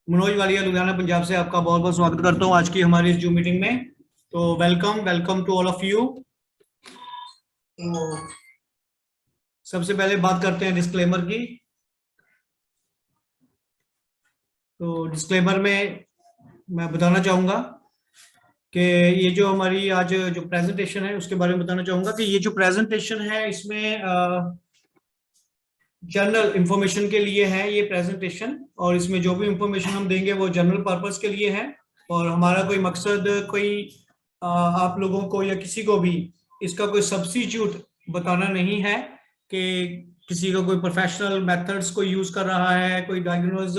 मनोज वालिया लुधियाना पंजाब से आपका बहुत बहुत स्वागत करता हूँ आज की हमारी इस जूम मीटिंग में। तो welcome welcome to all of you. तो सबसे पहले बात करते हैं डिस्क्लेमर की। तो डिस्क्लेमर में मैं बताना चाहूंगा कि ये जो हमारी आज जो प्रेजेंटेशन है उसके बारे में बताना चाहूंगा कि ये जो प्रेजेंटेशन है इसमें जनरल इंफॉर्मेशन के लिए है ये प्रेजेंटेशन, और इसमें जो भी इंफॉर्मेशन हम देंगे वो जनरल पर्पस के लिए है। और हमारा कोई मकसद कोई आप लोगों को या किसी को भी इसका कोई सब्स्टिट्यूट बताना नहीं है कि किसी का कोई प्रोफेशनल मेथड्स को यूज कर रहा है, कोई डायग्नोज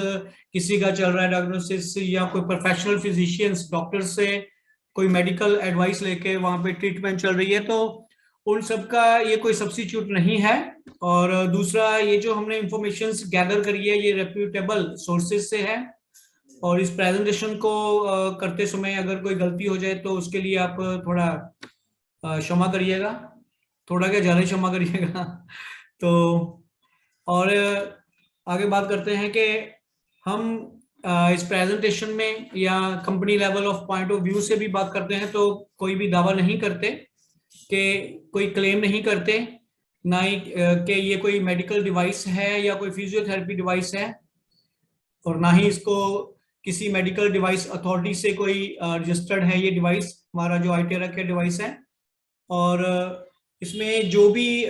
किसी का चल रहा है डायग्नोसिस, या कोई प्रोफेशनल फिजिशियंस डॉक्टर से कोई मेडिकल एडवाइस लेके वहां पे ट्रीटमेंट चल रही है, तो उन सब का ये कोई सब्स्टिट्यूट नहीं है। और दूसरा, ये जो हमने इंफॉर्मेशन गैदर करी है ये रेप्यूटेबल सोर्सेज से है। और इस प्रेजेंटेशन को करते समय अगर कोई गलती हो जाए तो उसके लिए आप थोड़ा क्षमा करिएगा, थोड़ा क्या ज्यादा क्षमा करिएगा। तो और आगे बात करते हैं कि हम इस प्रेजेंटेशन में या company level of point of view से भी बात करते हैं, तो कोई भी दावा नहीं करते कि कोई क्लेम नहीं करते, ना ही कि ये कोई मेडिकल डिवाइस है या कोई फिजियोथेरेपी डिवाइस है, और ना ही इसको किसी मेडिकल डिवाइस अथॉरिटी से कोई रजिस्टर्ड है ये डिवाइस, हमारा जो आईटेरा के डिवाइस है। और इसमें जो भी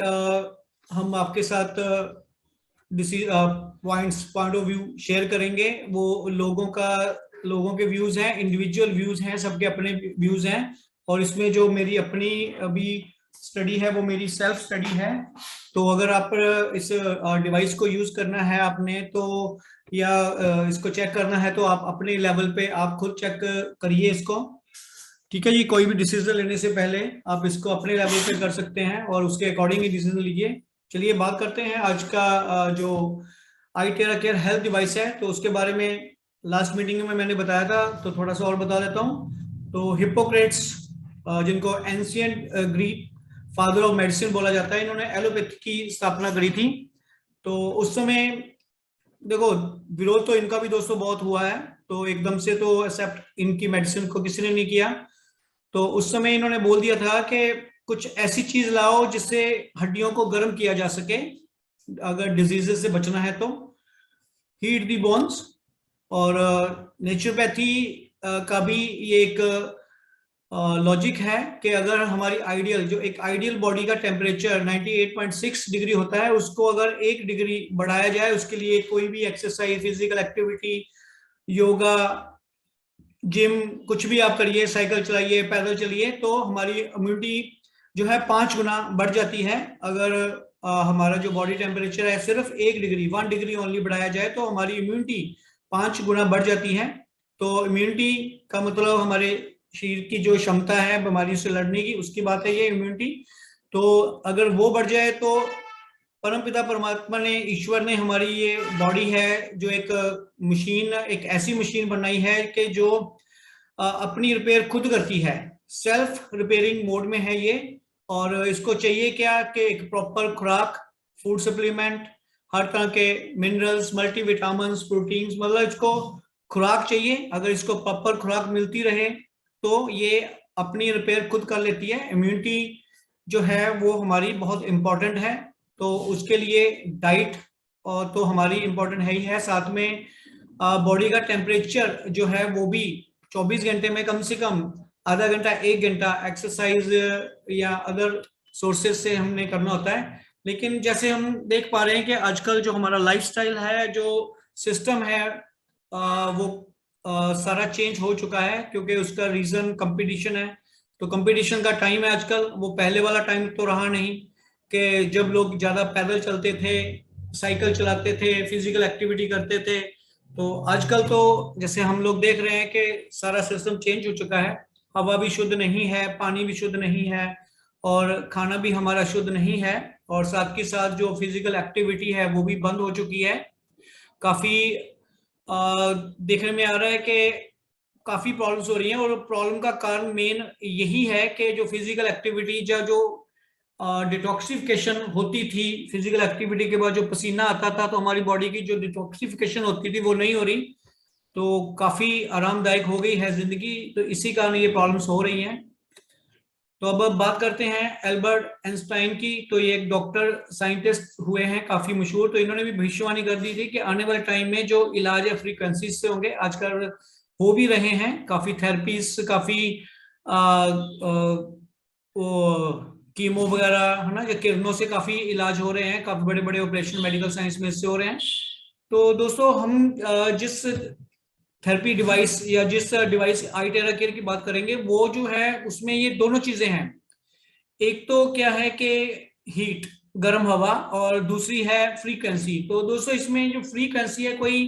हम आपके साथ पॉइंट ऑफ व्यू शेयर करेंगे वो लोगों के व्यूज हैं, इंडिविजुअल व्यूज हैं, सबके अपने व्यूज हैं। और इसमें जो मेरी अपनी अभी स्टडी है वो मेरी सेल्फ स्टडी है। तो अगर आप इस डिवाइस को यूज करना है आपने तो, या इसको चेक करना है, तो आप अपने लेवल पे आप खुद चेक करिए इसको। ठीक है जी, कोई भी डिसीजन लेने से पहले आप इसको अपने लेवल पे कर सकते हैं और उसके अकॉर्डिंग ही डिसीजन लीजिए। चलिए बात करते हैं आज का जो आईटेरा केयर हेल्थ डिवाइस है, तो उसके बारे में लास्ट मीटिंग में मैंने बताया था, तो थोड़ा सा और बता देता हूँ। तो हिप्पोक्रेट्स, जिनको ancient Greek father of medicine बोला जाता है, इन्होंने एलोपैथी की स्थापना करी थी। तो उस समय देखो, विरोध तो इनका भी दोस्तों बहुत हुआ है, तो एकदम से तो एक्सेप्ट इनकी मेडिसिन को किसी ने नहीं किया। तो उस समय इन्होंने बोल दिया था कि कुछ ऐसी चीज लाओ जिससे हड्डियों को गर्म किया जा सके अगर डिजीजेस से बचना है तो, हीट दी बोन्स। और नेचुरोपैथी का भी ये एक लॉजिक है कि अगर हमारी आइडियल जो एक आइडियल बॉडी का टेम्परेचर 98.6 डिग्री होता है, उसको अगर 1 डिग्री बढ़ाया जाए, उसके लिए कोई भी exercise, physical activity, yoga, gym, कुछ भी आप करिए, साइकिल चलाइए, पैदल चलिए, तो हमारी इम्यूनिटी जो है 5 गुना बढ़ जाती है। अगर हमारा जो बॉडी टेम्परेचर है सिर्फ 1 डिग्री, 1 डिग्री ओनली बढ़ाया जाए, तो हमारी इम्यूनिटी 5 गुना बढ़ जाती है। तो इम्यूनिटी का मतलब हमारे शरीर की जो क्षमता है बीमारी से लड़ने की, उसकी बात है ये इम्यूनिटी। तो अगर वो बढ़ जाए तो परमपिता परमात्मा ने, ईश्वर ने हमारी ये बॉडी है जो एक मशीन, एक ऐसी मशीन बनाई है कि जो अपनी रिपेयर खुद करती है, सेल्फ रिपेयरिंग मोड में है ये। और इसको चाहिए क्या कि एक प्रॉपर खुराक, फूड सप्लीमेंट, हर तरह के मिनरल्स, मल्टीविटामिन्स, प्रोटीन्स, मतलब इसको खुराक चाहिए। अगर इसको प्रॉपर खुराक मिलती रहे तो ये अपनी रिपेयर खुद कर लेती है। इम्यूनिटी जो है वो हमारी बहुत इंपॉर्टेंट है, तो उसके लिए डाइट और तो हमारी इंपॉर्टेंट है ही है, साथ में बॉडी का टेम्परेचर जो है वो भी 24 घंटे में कम से कम आधा घंटा 1 घंटा एक्सरसाइज या अदर सोर्सेज से हमने करना होता है। लेकिन जैसे हम देख पा रहे हैं कि आजकल जो हमारा लाइफस्टाइल है, जो सिस्टम है, वो सारा चेंज हो चुका है, क्योंकि उसका रीजन कंपटीशन है। तो कंपटीशन का टाइम है आजकल, वो पहले वाला टाइम तो रहा नहीं कि जब लोग ज्यादा पैदल चलते थे, साइकिल चलाते थे, फिजिकल एक्टिविटी करते थे। तो आजकल तो जैसे हम लोग देख रहे हैं कि सारा सिस्टम चेंज हो चुका है। हवा भी शुद्ध नहीं है, पानी भी शुद्ध नहीं है, और खाना भी हमारा शुद्ध नहीं है, और साथ के साथ जो फिजिकल एक्टिविटी है वो भी बंद हो चुकी है। काफी देखने में आ रहा है कि काफी प्रॉब्लम्स हो रही हैं, और प्रॉब्लम का कारण मेन यही है कि जो फिजिकल एक्टिविटी या जो डिटॉक्सिफिकेशन होती थी, फिजिकल एक्टिविटी के बाद जो पसीना आता था, तो हमारी बॉडी की जो डिटॉक्सिफिकेशन होती थी वो नहीं हो रही। तो काफी आरामदायक हो गई है जिंदगी, तो इसी कारण ये प्रॉब्लम्स हो रही हैं। तो अब बात करते हैं एल्बर्ट आइंस्टाइन की। तो ये एक डॉक्टर साइंटिस्ट हुए हैं काफी मशहूर। तो इन्होंने भी भविष्यवाणी कर दी थी कि आने वाले टाइम में जो इलाज है फ्रीक्वेंसी से होंगे, आजकल हो भी रहे हैं काफी थेरेपीज, काफी आ, आ, वो कीमो वगैरह है ना, जो किरणों से काफी इलाज हो रहे हैं, काफी बड़े बड़े ऑपरेशन मेडिकल साइंस में इससे हो रहे हैं। तो दोस्तों हम जिस थेरेपी डिवाइस या जिस डिवाइस आई टेरा केयर की बात करेंगे, वो जो है उसमें ये दोनों चीजें हैं। एक तो क्या है कि हीट, गर्म हवा, और दूसरी है फ्रीक्वेंसी। तो दोस्तों इसमें जो फ्रीक्वेंसी है कोई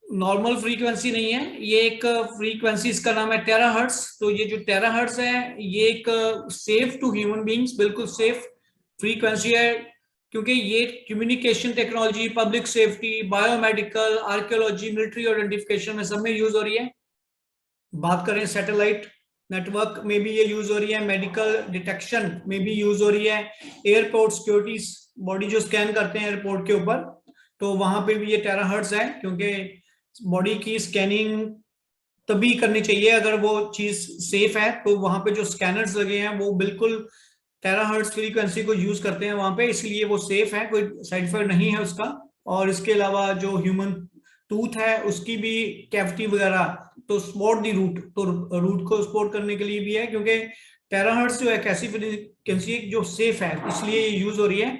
नॉर्मल फ्रीक्वेंसी नहीं है, ये एक फ्रीक्वेंसी, इसका नाम है टेराहर्ट्ज। तो ये जो टेराहर्ट्ज है ये एक सेफ टू ह्यूमन बींग्स, बिल्कुल सेफ फ्रीक्वेंसी है, क्योंकि ये communication technology, public safety, biomedical, archaeology, military और आइडेंटिफिकेशन में सब में यूज हो रही है। बात करें सैटेलाइट नेटवर्क में भी ये यूज हो रही है, मेडिकल डिटेक्शन में भी यूज हो रही है, एयरपोर्ट सिक्योरिटी, बॉडी जो स्कैन करते हैं एयरपोर्ट के ऊपर, तो वहां पे भी ये टेराहर्ट्ज है, क्योंकि बॉडी की स्कैनिंग तभी करनी चाहिए अगर वो चीज सेफ है। तो वहां पे जो स्कैनर्स लगे हैं वो बिल्कुल टेराहर्ट्ज फ्रीक्वेंसी को यूज करते हैं वहां पे, इसलिए वो सेफ है, कोई साइड इफेक्ट नहीं है उसका। और इसके अलावा जो ह्यूमन टूथ है उसकी भी कैविटी वगैरह, तो स्पॉट दी रूट, तो रूट को स्पॉट करने के लिए भी है, क्योंकि टेराहर्ट्ज जो है ऐसी फ्रीक्वेंसी जो सेफ है, इसलिए ये यूज हो रही है।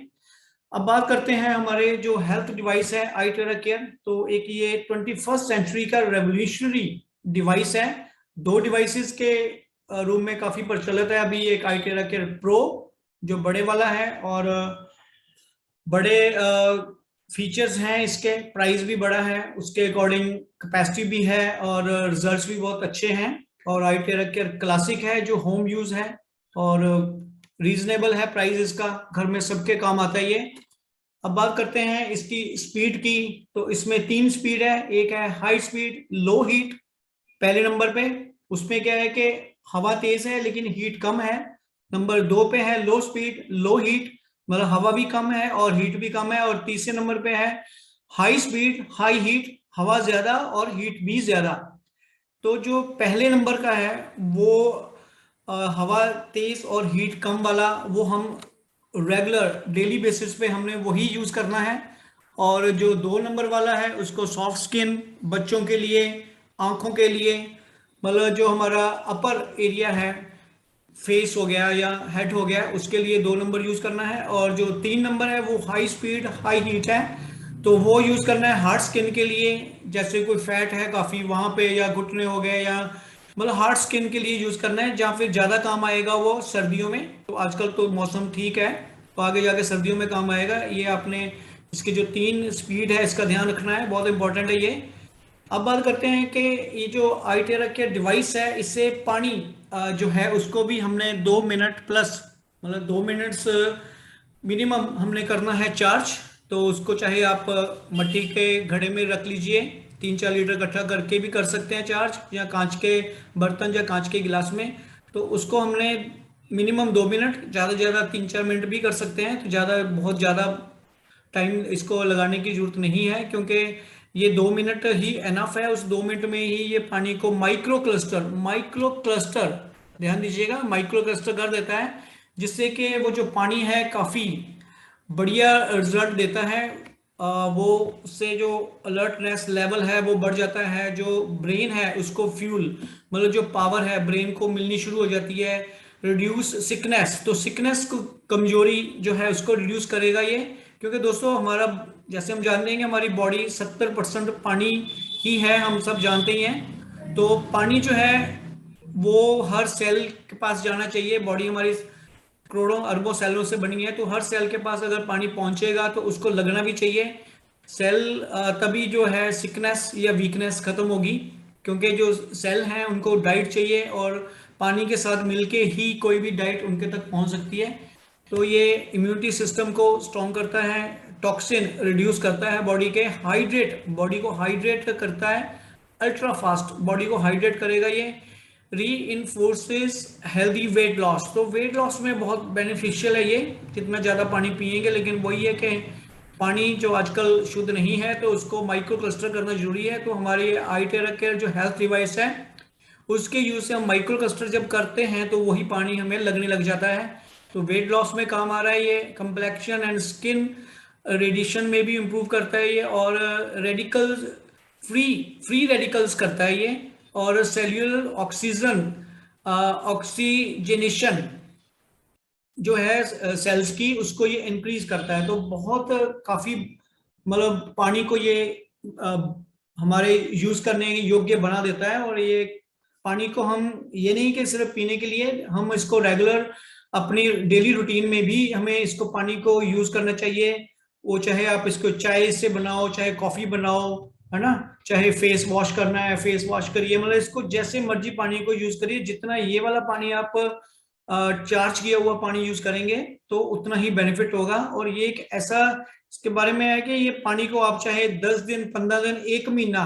अब बात करते हैं हमारे जो हेल्थ डिवाइस है आई टेरा केयर। तो एक ये 21st सेंचुरी का रेवोल्यूशनरी डिवाइस है। दो डिवाइसेस के रूम में काफी प्रचलित है अभी, एक आई टेरा केयर प्रो जो बड़े वाला है, और बड़े फीचर्स हैं इसके, प्राइस भी बड़ा है, उसके अकॉर्डिंग कैपेसिटी भी है, और रिजल्ट्स भी बहुत अच्छे हैं। और आई टेरा केयर क्लासिक है जो होम यूज है, और रीजनेबल है प्राइस इसका, घर में सबके काम आता है ये। अब बात करते हैं इसकी स्पीड की। तो इसमें 3 स्पीड है, एक है हाई स्पीड लो हीट पहले नंबर पे, उसमें क्या है कि हवा तेज है लेकिन हीट कम है। नंबर 2 पे है लो स्पीड लो हीट, मतलब हवा भी कम है और हीट भी कम है। और तीसरे नंबर पे है हाई स्पीड हाई हीट, हवा ज्यादा और हीट भी ज्यादा। तो जो पहले नंबर का है वो हवा तेज और हीट कम वाला, वो हम रेगुलर डेली बेसिस पे हमने वही यूज करना है। और जो 2 नंबर वाला है उसको सॉफ्ट स्किन, बच्चों के लिए, आंखों के लिए, मतलब जो हमारा अपर एरिया है, फेस हो गया या हेड हो गया, उसके लिए 2 नंबर यूज करना है। और जो 3 नंबर है वो हाई स्पीड हाई हीट है, तो वो यूज करना है हार्ड स्किन के लिए, जैसे कोई फैट है काफी वहां पे, या घुटने हो गए, या मतलब हार्ड स्किन के लिए यूज करना है, जहाँ फिर ज्यादा काम आएगा वो सर्दियों में। तो आजकल तो मौसम ठीक है, तो आगे जाके सर्दियों में काम आएगा ये। आपने इसकी जो 3 स्पीड है इसका ध्यान रखना है, बहुत इंपॉर्टेंट है ये। अब बात करते हैं कि ये जो आई टेरा केयर डिवाइस है, इससे पानी जो है उसको भी हमने 2 मिनट प्लस, मतलब 2 मिनट्स मिनिमम हमने करना है चार्ज। तो उसको चाहे आप मिट्टी के घड़े में रख लीजिए, 3-4 लीटर इकट्ठा करके भी कर सकते हैं चार्ज, या कांच के बर्तन या कांच के गिलास में। तो उसको हमने मिनिमम 2 मिनट, ज़्यादा से ज़्यादा 3-4 मिनट भी कर सकते हैं। तो ज़्यादा, बहुत ज़्यादा टाइम इसको लगाने की जरूरत नहीं है, क्योंकि ये 2 मिनट ही एनफ है। उस 2 मिनट में ही ये पानी को माइक्रो क्लस्टर, ध्यान दीजिएगा, माइक्रो क्लस्टर कर देता है, जिससे कि वो जो पानी है काफी बढ़िया रिजल्ट देता है। वो उससे जो अलर्टनेस लेवल है वो बढ़ जाता है, जो ब्रेन है उसको फ्यूल, मतलब जो पावर है ब्रेन को मिलनी शुरू हो जाती है। रिड्यूस सिकनेस, तो सिकनेस को, कमजोरी जो है उसको रिड्यूस करेगा ये। क्योंकि दोस्तों हमारा, जैसे हम जानते हैं कि हमारी बॉडी 70% पानी ही है, हम सब जानते ही हैं। तो पानी जो है वो हर सेल के पास जाना चाहिए। बॉडी हमारी करोड़ों अरबों सेलों से बनी है, तो हर सेल के पास अगर पानी पहुंचेगा तो उसको लगना भी चाहिए। सेल तभी जो है सिकनेस या वीकनेस खत्म होगी, क्योंकि जो सेल हैं उनको डाइट चाहिए, और पानी के साथ मिलके ही कोई भी डाइट उनके तक पहुंच सकती है। तो ये इम्यूनिटी सिस्टम को स्ट्रॉन्ग करता है, टॉक्सिन रिड्यूस करता है बॉडी के, हाइड्रेट, बॉडी को हाइड्रेट करता है, अल्ट्रा फास्ट बॉडी को हाइड्रेट करेगा ये। री इन्फोर्सेस हेल्दी वेट लॉस, तो वेट लॉस में बहुत बेनिफिशियल है ये, जितना ज़्यादा पानी पिएंगे। लेकिन वही है कि पानी जो आजकल शुद्ध नहीं है तो उसको माइक्रो क्लस्टर करना जरूरी है। तो हमारी आई टेरा केयर जो हेल्थ डिवाइस है उसके यूज से हम माइक्रो क्लस्टर जब करते हैं तो वही पानी हमें लगने लग जाता है। तो वेट लॉस में काम आ रहा है ये, कंप्लेक्शन एंड स्किन रेडिएशन में भी इम्प्रूव करता है ये, और रेडिकल फ्री रेडिकल्स करता है ये, और सेल्यूलर ऑक्सीजन ऑक्सीजनेशन जो है सेल्स की उसको ये इंक्रीज करता है। तो बहुत काफी मतलब पानी को ये हमारे यूज करने योग्य बना देता है। और ये पानी को हम ये नहीं कि सिर्फ पीने के लिए, हम इसको रेगुलर अपनी डेली रूटीन में भी हमें इसको पानी को यूज करना चाहिए। वो चाहे आप इसको चाय से बनाओ, चाहे कॉफी बनाओ, है ना, चाहे फेस वॉश करना है फेस वॉश करिए, मतलब इसको जैसे मर्जी पानी को यूज करिए। जितना ये वाला पानी आप चार्ज किया हुआ पानी यूज करेंगे तो उतना ही बेनिफिट होगा। और ये एक ऐसा इसके बारे में है कि ये पानी को आप चाहे 10 दिन 15 दिन 1 महीना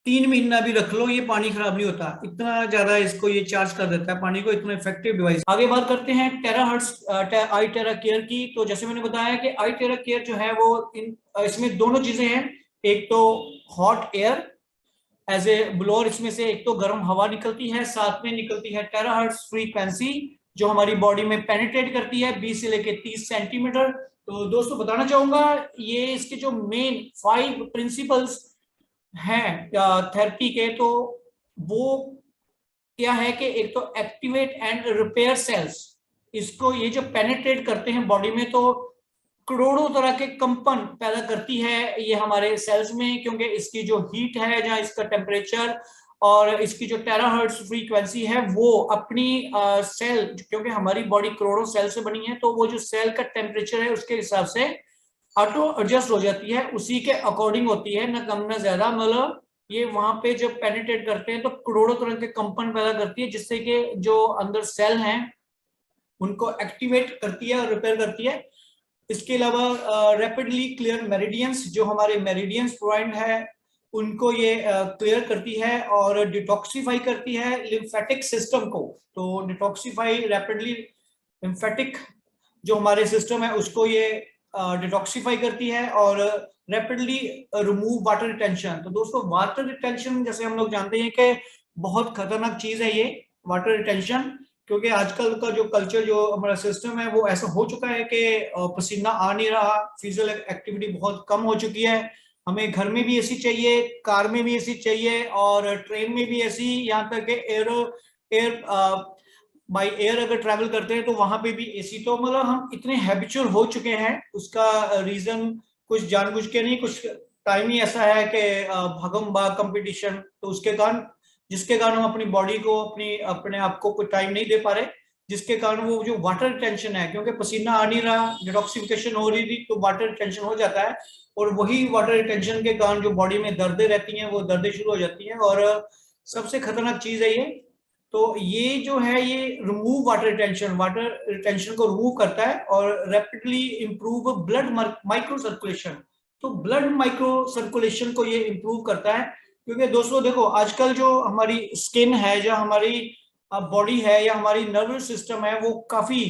3 महीना भी रख लो, ये पानी खराब नहीं होता, इतना ज्यादा इसको ये चार्ज कर देता है पानी को, इतना इफेक्टिव डिवाइस। आगे बात करते हैं टेराहर्ट्ज आई टेरा केयर की। तो जैसे मैंने बताया कि आई टेरा केयर जो है वो इसमें दोनों चीजें हैं। एक तो hot air as a blower, इसमें से एक तो गर्म हवा निकलती है, साथ में निकलती है टेराहर्ट्ज फ्रीक्वेंसी जो हमारी बॉडी में पेनिट्रेट करती है 20 से लेकर 30 सेंटीमीटर। तो दोस्तों बताना चाहूंगा ये इसके जो मेन 5 प्रिंसिपल्स हैं थेरेपी के, तो वो क्या है कि एक तो एक्टिवेट एंड रिपेयर सेल्स, इसको ये जो पेनिट्रेट करते हैं बॉडी में तो करोड़ों तरह के कंपन पैदा करती है ये हमारे सेल्स में, क्योंकि इसकी जो हीट है जहाँ इसका टेम्परेचर और इसकी जो टेराहर्ट्ज फ्रीक्वेंसी है वो अपनी सेल, क्योंकि हमारी बॉडी करोड़ों सेल से बनी है, तो वो जो सेल का टेम्परेचर है उसके हिसाब से ऑटो एडजस्ट हो जाती है, उसी के अकॉर्डिंग होती है, ना कम ना ज्यादा। मतलब ये वहां पे जब पेनिट्रेट करते हैं तो करोड़ों तरह के कंपन पैदा करती है, जिससे कि जो अंदर सेल हैं उनको एक्टिवेट करती है और रिपेयर करती है। इसके अलावा रैपिडली क्लियर मेरिडियंस, जो हमारे मेरिडियंस प्रोवाइड है उनको ये क्लियर करती है और डिटॉक्सिफाई करती है लिम्फेटिक सिस्टम को। तो डिटॉक्सिफाई रैपिडली लिम्फेटिक जो हमारे सिस्टम है उसको ये डिटॉक्सिफाई करती है और रैपिडली रिमूव वाटर रिटेंशन। तो दोस्तों वाटर रिटेंशन जैसे हम लोग जानते हैं कि बहुत खतरनाक चीज है ये वाटर रिटेंशन, क्योंकि आजकल का जो कल्चर जो हमारा सिस्टम है वो ऐसा हो चुका है कि पसीना आ नहीं रहा, फिजिकल एक्टिविटी बहुत कम हो चुकी है। हमें घर में भी एसी चाहिए, कार में भी एसी चाहिए और ट्रेन में भी एसी, यहाँ तक कि एयर बाय एयर अगर ट्रैवल करते हैं तो वहां पे भी एसी। तो मतलब हम इतने हैबिचुअल हो चुके हैं, उसका रीजन कुछ जानबूझ के नहीं, कुछ टाइम ही ऐसा है कि भागम भाग कंपटीशन, तो उसके कारण जिसके कारण हम अपनी बॉडी को अपने आप को कोई टाइम नहीं दे पा रहे, जिसके कारण वो जो वाटर रिटेंशन है, क्योंकि पसीना आ नहीं रहा, डिटॉक्सिफिकेशन हो रही थी तो वाटर रिटेंशन हो जाता है, और वही वाटर रिटेंशन के कारण जो बॉडी में दर्दें रहती हैं वो दर्दें शुरू हो जाती हैं। और सबसे खतरनाक चीज है ये। तो ये जो है ये रिमूव वाटर रिटेंशन को रिमूव करता है और rapidly improve blood micro circulation. तो ब्लड माइक्रो सर्कुलेशन को ये इंप्रूव करता है, क्योंकि दोस्तों देखो आजकल जो हमारी स्किन है, जो हमारी बॉडी है या हमारी नर्वस सिस्टम है वो काफी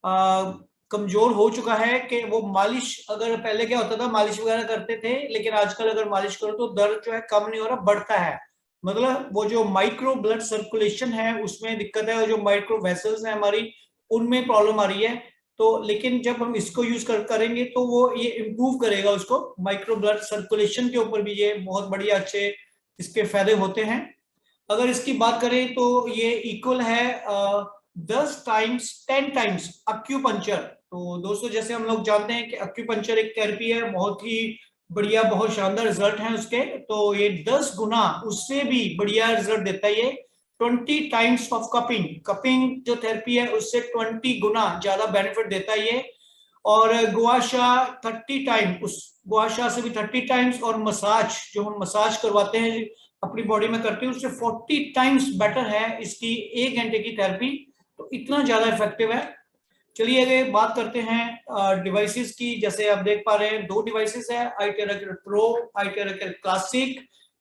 कमजोर हो चुका है कि वो मालिश, अगर पहले क्या होता था मालिश वगैरह करते थे, लेकिन आजकल अगर मालिश करो तो दर्द जो है कम नहीं हो रहा, बढ़ता है। मतलब वो जो माइक्रो ब्लड सर्कुलेशन है उसमें दिक्कत है, और जो माइक्रो वेसल्स है हमारी उनमें प्रॉब्लम आ रही है। तो लेकिन जब हम इसको यूज करेंगे तो वो ये इम्प्रूव करेगा उसको, माइक्रो ब्लड सर्कुलेशन के ऊपर भी ये बहुत बढ़िया अच्छे इसके फायदे होते हैं। अगर इसकी बात करें तो ये इक्वल है 10 टाइम्स अक्यूपंचर। तो दोस्तों जैसे हम लोग जानते हैं कि अक्यूपंचर एक थेरेपी है, बहुत ही बढ़िया, बहुत शानदार रिजल्ट हैं उसके, तो ये 10 गुना उससे भी बढ़िया रिजल्ट देता है ये। 20 टाइम्स ऑफ कपिंग जो थेरेपी है उससे 20 गुना ज्यादा बेनिफिट देता है ये। और गुआशा 30 टाइम, उस गुआशा से भी 30 टाइम्स, और मसाज जो हम मसाज करवाते हैं अपनी बॉडी में करते हैं उससे 40 टाइम्स बेटर है इसकी 1 घंटे की थेरेपी। तो इतना ज्यादा इफेक्टिव है। चलिए आगे बात करते हैं डिवाइसेस की। जैसे आप देख पा रहे हैं 2 डिवाइसेस है, आई टेरा केयर प्रो, आई टेरा केयर क्लासिक।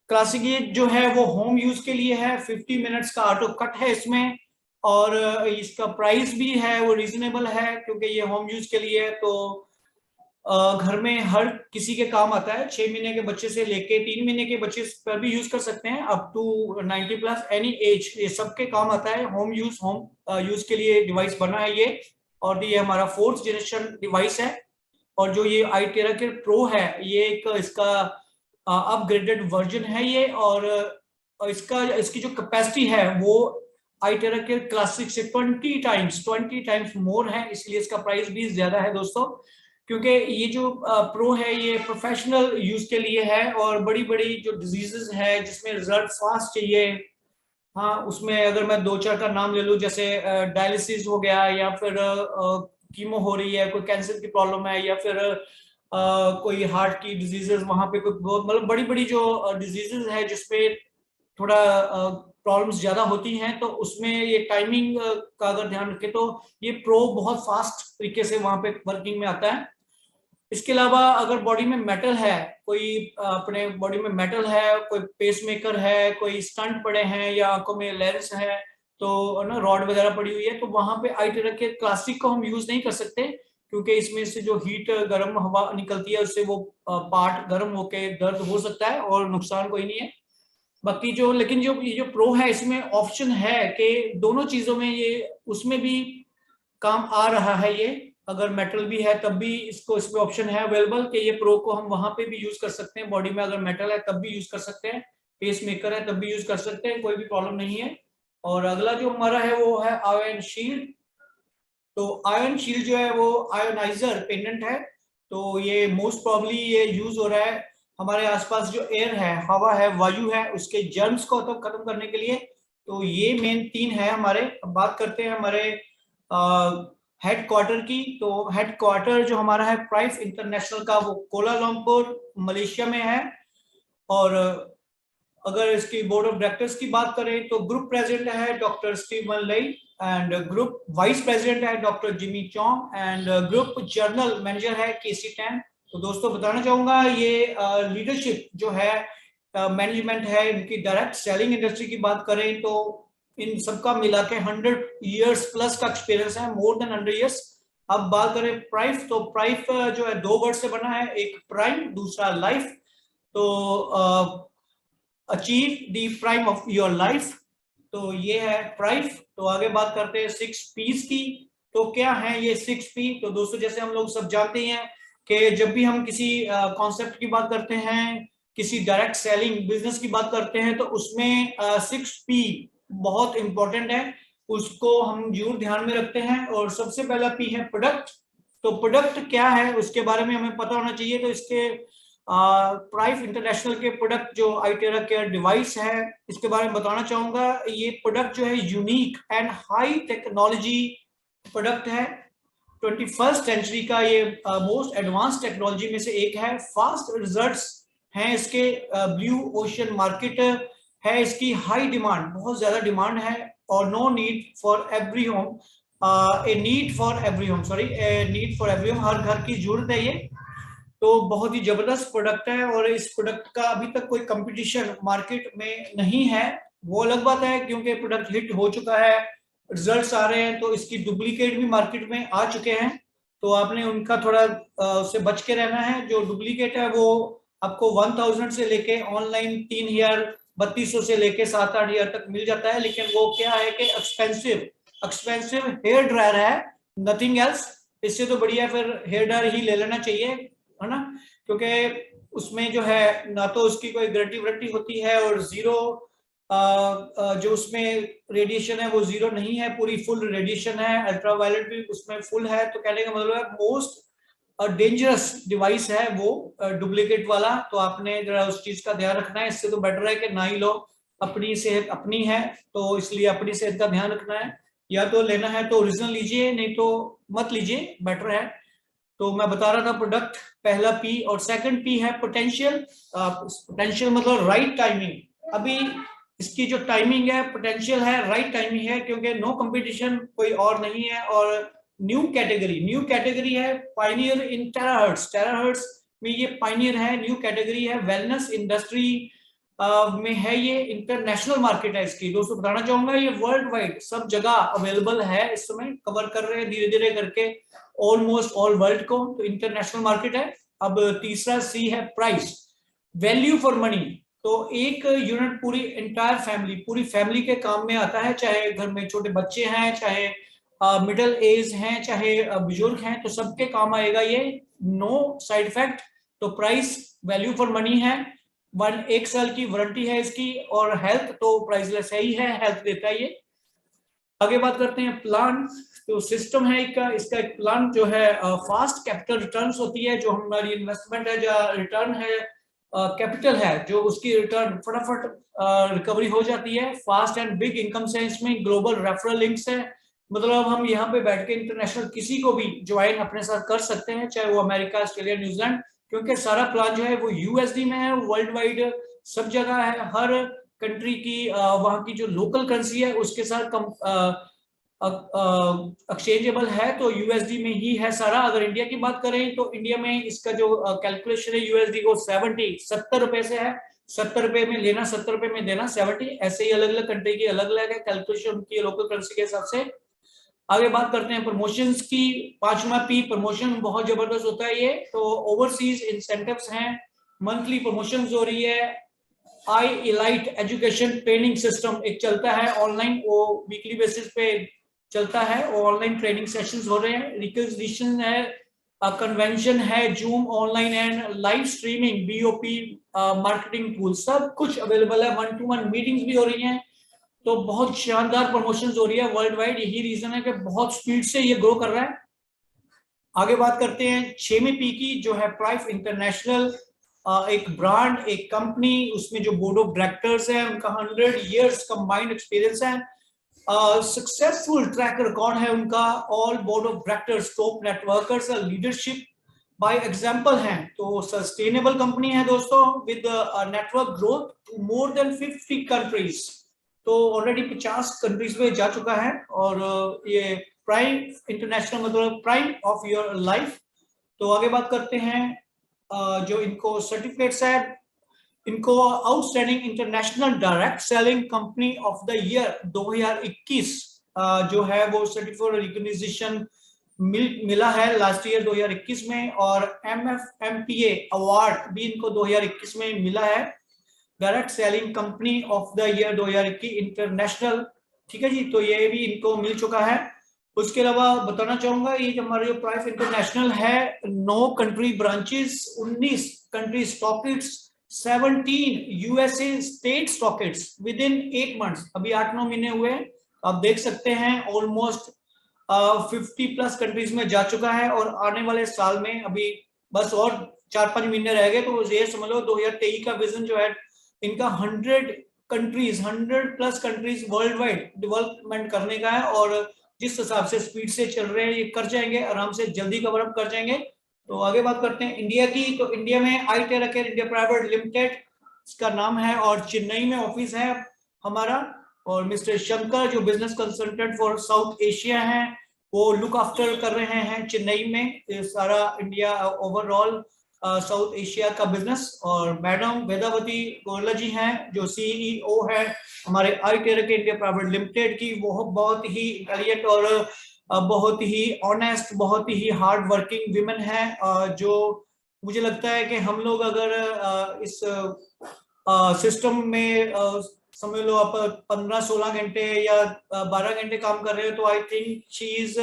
क्लासिक ये जो है वो होम यूज के लिए है, 50 मिनट्स का ऑटो कट है इसमें, और इसका प्राइस भी है वो रीजनेबल है क्योंकि ये होम यूज के लिए है। तो घर में हर किसी के काम आता है। 6 महीने के बच्चे से लेके 3 महीने के बच्चे पर भी यूज कर सकते हैं, अप टू 90+ एनी एज, ये सबके काम आता है। होम यूज के लिए डिवाइस बना है ये। और ये हमारा 4th जनरेशन डिवाइस है। और जो ये iTera के प्रो है, ये एक इसका अपग्रेडेड वर्जन है ये। और इसकी जो कैपेसिटी है वो iTera के क्लासिक से 20 टाइम्स मोर है, इसलिए इसका प्राइस भी ज्यादा है दोस्तों। क्योंकि ये जो प्रो है ये प्रोफेशनल यूज के लिए है, और बड़ी बड़ी जो डिजीजेस है जिसमें रिजल्ट फास्ट चाहिए, हाँ, उसमें अगर मैं 2-4 का नाम ले लूं, जैसे डायलिसिस हो गया, या फिर कीमो हो रही है, कोई कैंसर की प्रॉब्लम है, या फिर कोई हार्ट की डिजीजेस, वहां पे कोई बहुत मतलब बड़ी बड़ी जो डिजीजेस है जिसपे थोड़ा प्रॉब्लम्स ज्यादा होती हैं, तो उसमें ये टाइमिंग का अगर ध्यान रखें तो ये प्रो बहुत फास्ट तरीके से वहां पे वर्किंग में आता है। इसके अलावा अगर बॉडी में मेटल है, कोई अपने बॉडी में मेटल है, कोई पेसमेकर है, कोई स्टंट पड़े हैं, या आंखों में लेंस है, तो ना रॉड वगैरह पड़ी हुई है, तो वहां पे iTera के क्लासिक को हम यूज नहीं कर सकते, क्योंकि इसमें से जो हीट गर्म हवा निकलती है उससे वो पार्ट गर्म होके दर्द हो सकता है, और नुकसान कोई नहीं है। बाकी जो लेकिन जो ये जो प्रो है, इसमें ऑप्शन है कि दोनों चीजों में ये उसमें भी काम आ रहा है ये। अगर मेटल भी है तब भी इसमें ऑप्शन है अवेलेबल कि ये प्रो को हम वहां पे भी यूज कर सकते हैं, बॉडी में अगर मेटल है तब भी यूज कर सकते हैं, पेस मेकर है तब भी यूज कर सकते हैं, कोई भी प्रॉब्लम नहीं है। और अगला जो हमारा है वो है आयन शील्ड। तो आयन शील्ड जो है वो आयोनाइजर पेंडेंट है। तो ये मोस्ट प्रॉब्ली ये यूज हो रहा है हमारे आसपास जो एयर है, हवा है, वायु है, उसके जर्म्स को तो खत्म करने के लिए। तो ये मेन 3 है हमारे। अब बात करते हैं हमारे हेड क्वार्टर की। तो हेड क्वार्टर जो हमारा है प्राइफ इंटरनेशनल का, वो कोलालमपुर मलेशिया में है। और अगर इसकी बोर्ड ऑफ डायरेक्टर्स की बात करें तो ग्रुप प्रेसिडेंट है doctor Steven Lei, and group vice president है doctor Jimmy Chong, and group general manager है केसी टैन। तो दोस्तों बताना चाहूंगा ये लीडरशिप जो है, मैनेजमेंट है, इनकी डायरेक्ट सेलिंग इंडस्ट्री की बात करें तो इन सबका मिला के 100 ईयर्स प्लस का एक्सपीरियंस है, मोर देन 100 ईयर्स। अब बात करें प्राइफ, तो प्राइफ जो है 2 वर्ड से बना है, एक प्राइम, दूसरा लाइफ। तो achieve the prime of your life, तो ये है प्राइफ। तो आगे बात करते हैं 6 पीस की। तो क्या है ये 6 पी? तो दोस्तों जैसे हम लोग सब जानते हैं कि जब भी हम किसी कॉन्सेप्ट की बात करते हैं, किसी डायरेक्ट सेलिंग बिजनेस की बात करते हैं, तो उसमें 6 पी बहुत इंपॉर्टेंट है, उसको हम जरूर ध्यान में रखते हैं। और सबसे पहला पी है प्रोडक्ट। तो प्रोडक्ट क्या है उसके बारे में हमें पता होना चाहिए। तो इसके प्राइफ इंटरनेशनल के प्रोडक्ट जो iTera केयर डिवाइस है, इसके बारे में बताना चाहूंगा। ये प्रोडक्ट जो है unique and high technology product है। 21st सेंचुरी का ये मोस्ट एडवांस टेक्नोलॉजी में से एक है। फास्ट रिजल्ट्स हैं इसके, ब्लू ओशन मार्केट है इसकी, हाई डिमांड, बहुत ज्यादा डिमांड है। और no need for every home, a need for every home, sorry, a need for every home, हर घर की जरूरत है ये। तो बहुत ही जबरदस्त प्रोडक्ट है, और इस प्रोडक्ट का अभी तक कोई कंपटीशन मार्केट में नहीं है। वो अलग बात है क्योंकि प्रोडक्ट हिट हो चुका है, रिजल्ट्स आ रहे हैं, तो इसकी डुप्लीकेट भी मार्केट में आ चुके हैं। तो आपने उनका थोड़ा उससे बच के रहना है। जो डुप्लीकेट है वो आपको 1000 से लेके ऑनलाइन 3000 3200 से लेके 7-8 हजार तक मिल जाता है। लेकिन वो क्या है कि एक्सपेंसिव हेयर ड्रायर है, नथिंग एल्स। इससे तो बढ़िया फिर हेयर ड्रायर ही ले लेना चाहिए, है ना, क्योंकि उसमें जो है ना तो उसकी कोई गारंटी वारंटी होती है, और जीरो जो उसमें रेडिएशन है वो जीरो नहीं है, पूरी फुल रेडिएशन है, अल्ट्रावायलेट भी उसमें फुल है। तो कहने का मतलब है मोस्ट डेंजरस डिवाइस है वो डुप्लीकेट वाला। तो आपने जरा उस चीज का ध्यान रखना है। इससे तो बेटर है कि ना ही लो, अपनी सेहत अपनी है, तो इसलिए अपनी सेहत का ध्यान रखना है। या तो लेना है तो ओरिजिनल लीजिए, नहीं तो मत लीजिए, बेटर है। तो मैं बता रहा था प्रोडक्ट पहला पी, और सेकंड पी है पोटेंशियल। पोटेंशियल मतलब राइट टाइमिंग। अभी इसकी जो टाइमिंग है पोटेंशियल है, राइट टाइमिंग है, क्योंकि नो कंपटीशन कोई और नहीं है। और न्यू कैटेगरी है, पायनियर इन टेराहर्ट्ज में ये पायनियर है, न्यू कैटेगरी है, वेलनेस इंडस्ट्री में है ये, इंटरनेशनल मार्केट है इसकी। दोस्तों बताना चाहूंगा ये वर्ल्ड वाइड सब जगह अवेलेबल है, इस समय कवर कर रहे हैं धीरे धीरे करके। ऑलमोस्ट ऑल वर्ल्ड को, तो इंटरनेशनल मार्केट है। अब तीसरा सी है प्राइस, वैल्यू फॉर मनी। तो एक यूनिट पूरी एंटायर फैमिली, पूरी फैमिली के काम में आता है, चाहे घर में छोटे बच्चे हैं, चाहे मिडिल एज हैं, चाहे बुजुर्ग हैं, तो सबके काम आएगा ये, नो साइड इफेक्ट। तो प्राइस वैल्यू फॉर मनी है, 1 साल की वारंटी है इसकी, और हेल्थ तो प्राइसलेस है ही है, हेल्थ देता है ये। आगे बात करते हैं प्लान। तो सिस्टम है इसका एक प्लान जो है, फास्ट कैपिटल रिटर्न्स होती है, जो हमारी इन्वेस्टमेंट है, जो रिटर्न है, कैपिटल है, जो उसकी रिटर्न फटाफट रिकवरी हो जाती है। फास्ट एंड बिग इनकम से इसमें ग्लोबल रेफरल लिंक्स है, मतलब हम यहाँ पे बैठ के इंटरनेशनल किसी को भी ज्वाइन अपने साथ कर सकते हैं, चाहे वो अमेरिका, ऑस्ट्रेलिया, न्यूजीलैंड, क्योंकि सारा प्लान जो है वो यूएसडी में है, वर्ल्ड वाइड सब जगह है। हर कंट्री की वहाँ की जो लोकल करेंसी है उसके साथ एक्सचेंजेबल है, तो यूएसडी में ही है सारा। अगर इंडिया की बात करें तो इंडिया में इसका जो कैलकुलेशन है यूएसडी को 70 रुपए से है, 70 रुपए में लेना, 70 रुपए में देना, 70। ऐसे ही अलग अलग कंट्री की अलग अलग है कैलकुलेशन की लोकल करेंसी के हिसाब से। आगे बात करते हैं प्रमोशंस की। 5वां पी, प्रमोशन बहुत जबरदस्त होता है ये। तो ओवरसीज इंसेंटिव्स हैं, मंथली प्रमोशंस हो रही है। आई इलाइट एजुकेशन ट्रेनिंग सिस्टम एक चलता है ऑनलाइन, वो वीकली बेसिस पे चलता है, ऑनलाइन ट्रेनिंग सेशंस हो रहे हैं। रिक्वेजिशन है, कन्वेंशन है, zoom online and live streaming, BOP marketing tool, सब कुछ अवेलेबल है। 1-to-1 मीटिंग्स भी हो रही हैं। तो बहुत शानदार प्रमोशंस हो रही है वर्ल्ड वाइड, यही रीजन है कि बहुत स्पीड से ये ग्रो कर रहा है। आगे बात करते हैं 6वीं पी की, जो है प्राइफ इंटरनेशनल। एक ब्रांड, एक कंपनी, उसमें जो बोर्ड ऑफ डायरेक्टर्स है उनका 100 इयर्स कंबाइंड एक्सपीरियंस है, सक्सेसफुल ट्रैक रिकॉर्ड है उनका, all board of directors top networkers, leadership by example हैं। तो सस्टेनेबल कंपनी है दोस्तों, with network growth to more than 50 countries. तो ऑलरेडी 50 कंट्रीज में जा चुका है, और ये प्राइम इंटरनेशनल मतलब प्राइम ऑफ योर लाइफ। तो आगे बात करते हैं जो इनको सर्टिफिकेट्स है, इनको outstanding international direct selling company of the year 2021 जो है वो सर्टिफिकेट रिकॉग्निशन मिला है लास्ट ईयर 2021 में, और MFMPA अवार्ड भी इनको 2021 में मिला है, direct selling company of the year 2021 international. ठीक है जी, तो ये भी इनको मिल चुका है। उसके अलावा बताना चाहूंगा, ये जो हमारे जो प्राइफ इंटरनेशनल है, 9 country branches, 19 country stockists, 17 USA state stockists within 8 months. अभी 8-9 महीने हुए, आप देख सकते हैं ऑलमोस्ट 50+ कंट्रीज में जा चुका है, और आने वाले साल में अभी बस और 4-5 महीने रह गए, तो ये समझ लो 2023 का विजन जो है इनका 100 countries, 100+ countries world wide development करने का है, और जिस हिसाब से स्पीड से चल रहे हैं ये कर जाएंगे आराम से, जल्दी कवर अप कर जाएंगे। तो आगे बात करते हैं इंडिया की। तो इंडिया में iTeraCare इंडिया प्राइवेट लिमिटेड इसका नाम है, और चेन्नई में ऑफिस है हमारा, और मिस्टर शंकर जो business consultant for south Asia हैं वो लुक आफ्टर कर रहे हैं चेन्नई में सारा इंडिया ओवरऑल साउथ एशिया का बिजनेस। और मैडम वेदावती गोरला जी हैं जो CEO है हमारे iTeraCare इंडिया प्राइवेट लिमिटेड की। वो बहुत ही इंटेलिजेंट और बहुत ही ऑनेस्ट, बहुत ही हार्ड वर्किंग विमेन है, जो मुझे लगता है कि हम लोग अगर इस सिस्टम में समझ लो आप 15-16 घंटे या 12 घंटे काम कर रहे हो, तो I think she is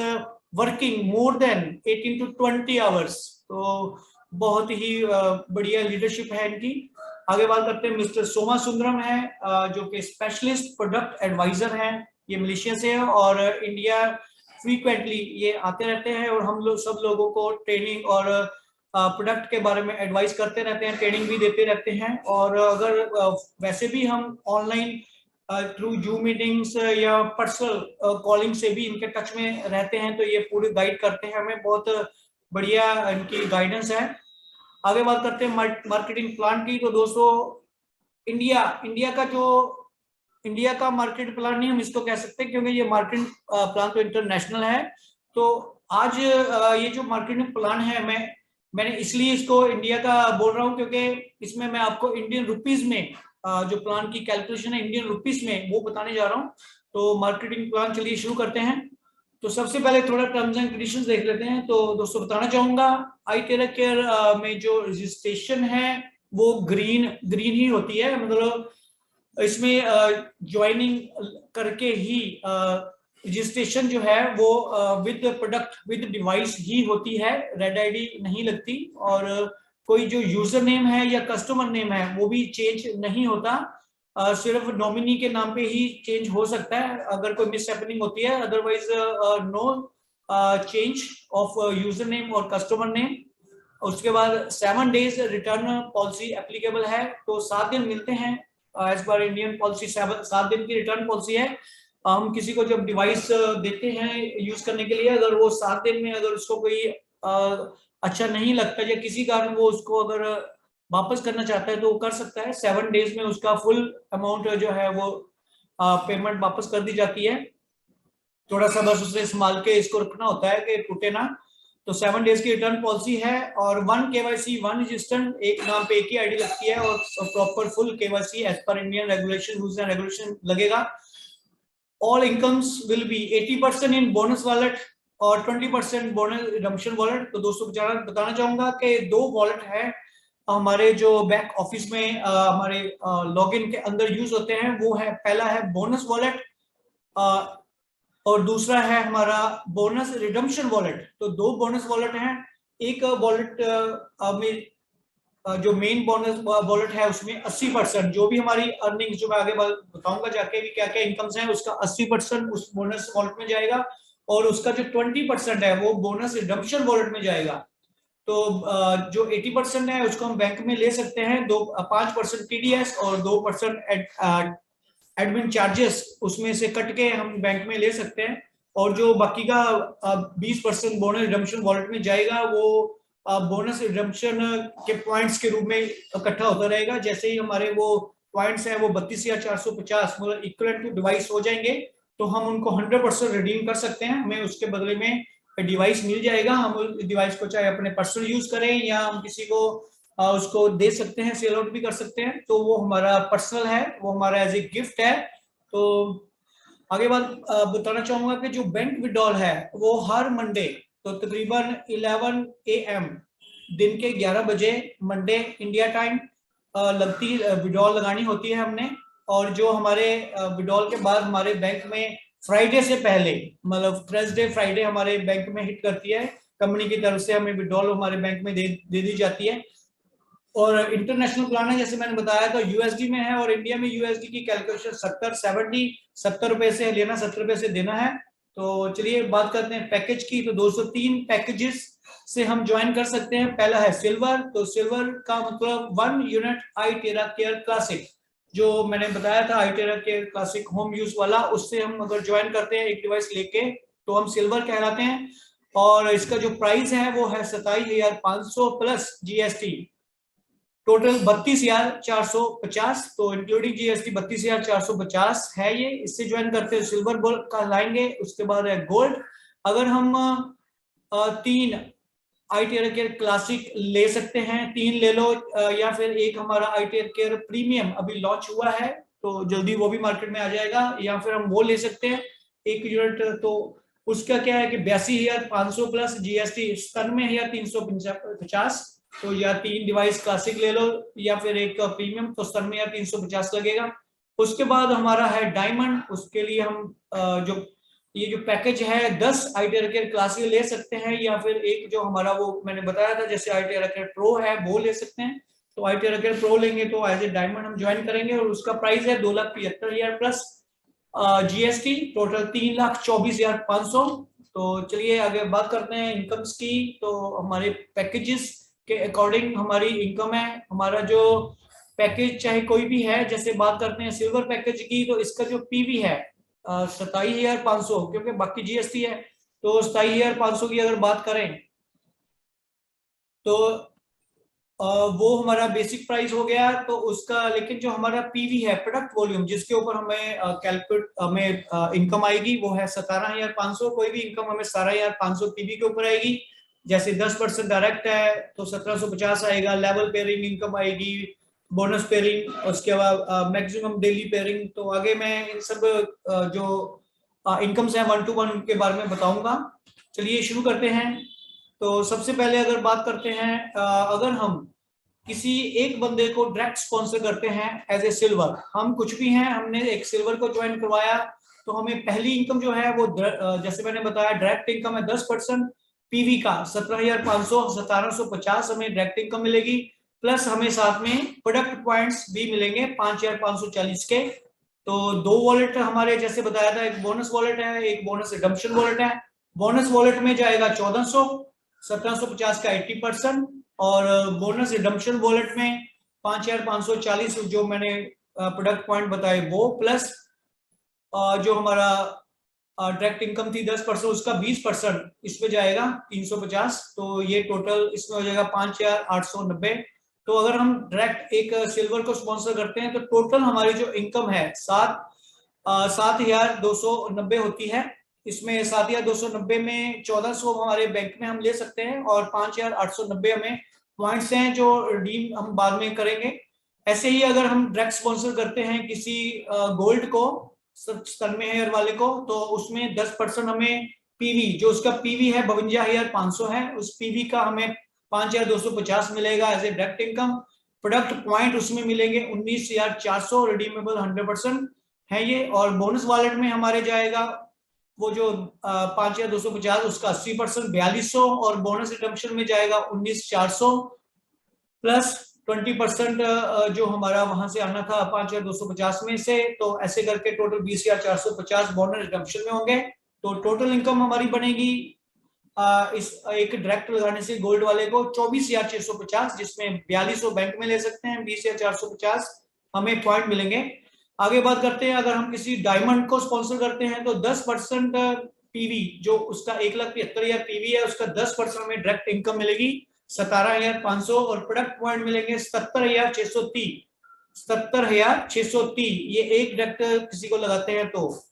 working more than 18 to 20 hours. तो बहुत ही बढ़िया लीडरशिप है इनकी। आगे बात करते हैं मिस्टर सोमा सुंदरम है, जो कि स्पेशलिस्ट प्रोडक्ट एडवाइजर हैं, ये मलेशिया से है, और इंडिया फ्रीक्वेंटली ये आते रहते हैं, और हम लोग सब लोगों को ट्रेनिंग और प्रोडक्ट के बारे में एडवाइस करते रहते हैं, ट्रेनिंग भी देते रहते हैं। और अगर वैसे भी हम ऑनलाइन थ्रू जूम मीटिंग्स या पर्सनल कॉलिंग से भी इनके टच में रहते हैं, तो ये पूरी गाइड करते हैं हमें, बहुत बढ़िया इनकी गाइडेंस है। आगे बात करते हैं मार्केटिंग प्लान की। तो दोस्तों इंडिया का मार्केट प्लान नहीं हम इसको कह सकते, क्योंकि ये मार्केटिंग प्लान तो इंटरनेशनल है। तो आज ये जो मार्केटिंग प्लान है मैंने इसलिए इसको इंडिया का बोल रहा हूँ, क्योंकि इसमें मैं आपको इंडियन रुपीज में जो प्लान की कैलकुलेशन है इंडियन रुपीज में वो बताने जा रहा हूँ। तो मार्केटिंग प्लान चलिए शुरू करते हैं। तो सबसे पहले थोड़ा टर्म्स एंड कंडीशंस देख लेते हैं। तो दोस्तों बताना चाहूंगा iTera Care में जो रजिस्ट्रेशन है वो ग्रीन ग्रीन ही होती है, मतलब इसमें ज्वाइनिंग करके ही रजिस्ट्रेशन जो है वो विद प्रोडक्ट विद डिवाइस ही होती है, रेड आईडी नहीं लगती। और कोई जो यूजर नेम है या कस्टमर नेम है वो भी चेंज नहीं होता, सिर्फ नॉमिनी के नाम पे ही चेंज हो सकता है अगर कोई मिस हैपनिंग होती है, otherwise no change of user name और कस्टमर नेम। उसके बाद 7 डेज रिटर्न पॉलिसी एप्लीकेबल है, तो 7 दिन मिलते हैं एज पर इंडियन पॉलिसी। 7 दिन की रिटर्न पॉलिसी है। हम किसी को जब डिवाइस देते हैं यूज करने के लिए, अगर वो 7 दिन में अगर उसको कोई अच्छा नहीं लगता या किसी कारण वो उसको अगर वापस करना चाहता है तो वो कर सकता है। 7 डेज में उसका फुल अमाउंट जो है वो पेमेंट वापस कर दी जाती है। थोड़ा सा बस उसे संभाल के इसको रखना होता है कि टूटे ना। तो 7 डेज की रिटर्न पॉलिसी है और 1 KYC 1 रजिस्टर्ड, एक नाम पे एक ही आईडी लगती है और proper full KYC as per Indian regulation rules and regulation लगेगा। All incomes will be 80% in bonus wallet और 20% बोनस रिडम्पशन वॉलेट। तो दोस्तों बताना चाहूंगा कि 2 वॉलेट है हमारे जो बैक ऑफिस में हमारे लॉगिन के अंदर यूज होते हैं। वो है, पहला है बोनस वॉलेट और दूसरा है हमारा बोनस रिडम्पशन वॉलेट। तो 2 बोनस वॉलेट हैं। एक वॉलेट में जो मेन बोनस वॉलेट है उसमें 80% जो भी हमारी अर्निंग, जो मैं आगे बताऊंगा जाके भी क्या क्या इनकम्स हैं, उसका 80% उस बोनस वॉलेट में जाएगा और उसका जो 20% है वो बोनस रिडम्पशन वॉलेट में जाएगा। तो जो 80% है उसको हम बैंक में ले सकते हैं, 5% TDS और 2% एडमिन चार्जेस उसमें से कट के हम बैंक में ले सकते हैं। और जो बाकी का 20% बोनस रिडम्पशन वॉलेट में जाएगा वो बोनस रिडम्पशन के पॉइंट्स के रूप में इकट्ठा होता रहेगा। जैसे ही हमारे वो पॉइंट्स है वो 32,450 मतलब इक्विवेलेंट टू डिवाइस हो जाएंगे तो हम उनको 100% रिडीम कर सकते हैं। हमें उसके बदले में डिवाइस मिल जाएगा। हम उस डिवाइस को चाहे अपने पर्सनल यूज करें या हम किसी को उसको दे सकते हैं, सेल आउट भी कर सकते हैं। तो वो हमारा पर्सनल है, वो हमारा एज ए गिफ्ट है। तो आगे बात बताना चाहूंगा कि जो बैंक विड्रॉल है वो हर मंडे, तो तकरीबन 11 AM दिन के 11 बजे मंडे इंडिया टाइम लगती विड्रॉल लगानी होती है हमने। और जो हमारे विड्रॉल के बाद हमारे बैंक में फ्राइडे से पहले, मतलब थर्सडे फ्राइडे हमारे बैंक में हिट करती है, कंपनी की तरफ से हमें विड्रॉल हमारे बैंक में दे दी जाती है। और इंटरनेशनल प्लान है जैसे मैंने बताया तो यूएसडी में है, और इंडिया में यूएसडी की कैलकुलेशन 70 रुपए से लेना, 70 रुपए से देना है। तो चलिए बात करते हैं पैकेज की। तो 203 पैकेजेस से हम ज्वाइन कर सकते हैं। पहला है सिल्वर। तो सिल्वर का मतलब 1 यूनिट iTera Care क्लासिक, जो मैंने बताया था iTera Care classic home use वाला, उससे हम अगर ज्वाइन करते हैं एक डिवाइस लेके तो हम सिल्वर कहलाते हैं। और इसका जो प्राइस है वो है 27,500 प्लस GST, टोटल 32,450। तो इंक्लूडिंग GST 32,450 है ये। इससे ज्वाइन करते हैं सिल्वर गोल्ड का लाएंगे। उसके बाद है गोल्ड। अगर हम 3 iTera Care क्लासिक ले सकते हैं, 3 ले लो, या फिर एक हमारा iTera Care प्रीमियम अभी लॉन्च हुआ है तो जल्दी वो भी मार्केट में आ जाएगा, या फिर हम वो ले सकते हैं 1 यूनिट। तो उसका क्या है कि 82,500 प्लस GST 97,350। तो या 3 डिवाइस क्लासिक ले लो या फिर एक प्रीमियम, तो 97,350 लगेगा। उसके बाद हमारा है डायमंड। उसके लिए हम जो ये जो पैकेज है 10 iTera Care क्लासिक ले सकते हैं, या फिर एक जो हमारा वो मैंने बताया था जैसे iTera Care प्रो है वो ले सकते हैं। तो iTera Care प्रो लेंगे तो एज ए डायमंड हम ज्वाइन करेंगे और उसका प्राइस है 2,75,000 प्लस GST, टोटल 3,24,500। तो चलिए आगे बात करते हैं इनकम्स की। तो हमारे पैकेजेस के अकॉर्डिंग हमारी इनकम है। हमारा जो पैकेज चाहे कोई भी है, जैसे बात करते हैं सिल्वर पैकेज की, तो इसका जो PV है 27,500, क्योंकि बाकी GST है। तो 27,500 की अगर बात करें तो वो हमारा बेसिक प्राइस हो गया। तो उसका लेकिन जो हमारा PV है, प्रोडक्ट वॉल्यूम, जिसके ऊपर हमें कैलकुलेट हमें इनकम आएगी वो है 17,500। कोई भी इनकम हमें 17,500 PV के ऊपर आएगी। जैसे 10% डायरेक्ट है तो 1750 आएगा। लेवल पेयरिंग इनकम आएगी, बोनस पेयरिंग, उसके बाद मैक्सिमम डेली पेयरिंग। तो आगे मैं इन सब जो इनकम्स हैं 1 to 1, उनके बारे में बताऊंगा। चलिए शुरू करते हैं। तो सबसे पहले अगर बात करते हैं, अगर हम किसी एक बंदे को डायरेक्ट स्पॉन्सर करते हैं एज ए सिल्वर, हम कुछ भी हैं, हमने एक सिल्वर को ज्वाइन करवाया, तो हमें पहली इनकम जो है वो जैसे मैंने बताया डायरेक्ट इनकम है 10%, पीवी का 17,500 1750 हमें डायरेक्ट इनकम मिलेगी, प्लस हमें साथ में प्रोडक्ट पॉइंट्स भी मिलेंगे 5,540 के। तो दो वॉलेट हमारे जैसे बताया था, एक बोनस वॉलेट है, एक बोनस रिडम्पशन वॉलेट है। बोनस वॉलेट में जाएगा 1400, 1750 का 80%, और बोनस रिडम्पशन वॉलेट में 5,540 जो मैंने प्रोडक्ट पॉइंट बताए वो, प्लस जो हमारा डायरेक्ट इनकम थी 10%, उसका 20% इसमें जाएगा 350। तो ये टोटल इसमें हो जाएगा 5,890। तो अगर हम डायरेक्ट एक सिल्वर को स्पॉन्सर करते हैं तो टोटल हमारी जो इनकम है 7,290 होती है। इसमें 7,290 में 1,400 हमारे बैंक में हम ले सकते हैं, और 5,890 हमें पॉइंट्स हैं जो रिडीम हम बाद में करेंगे। ऐसे ही अगर हम डायरेक्ट स्पॉन्सर करते हैं किसी गोल्ड को, स्तन में हेयर वाले को, तो उसमें 10% हमें पीवी, जो उसका पीवी है 52,500 है, उस पीवी का हमें 5,250 मिलेगा as a direct income. Product point उसमें मिलेंगे 19,400, रिडीमेबल 100% है ये। और बोनस वॉलेट में हमारे जाएगा वो जो 5,250, उसका 80% 4,200, और बोनस रिडम्पशन में जाएगा 19,400 प्लस 20% जो हमारा वहां से आना था 5,250 में से। तो ऐसे करके टोटल 20,450 बोनस रिडम्पशन में होंगे। तो टोटल इनकम हमारी बनेगी इस एक डायरेक्ट लगाने से गोल्ड वाले को 24,650, जिसमें 4,200 बैंक में ले सकते हैं, 20,450 हमें पॉइंट मिलेंगे। आगे बात करते हैं, अगर हम किसी डायमंड को स्पॉन्सर करते हैं तो 10% पीवी, जो उसका 1,75,000 पीवी है, उसका 10% हमें डायरेक्ट इनकम मिलेगी 17,500, और प्रोडक्ट पॉइंट मिलेंगे 77,630। 77,630 ये एक डायरेक्ट किसी को लगाते हैं तो।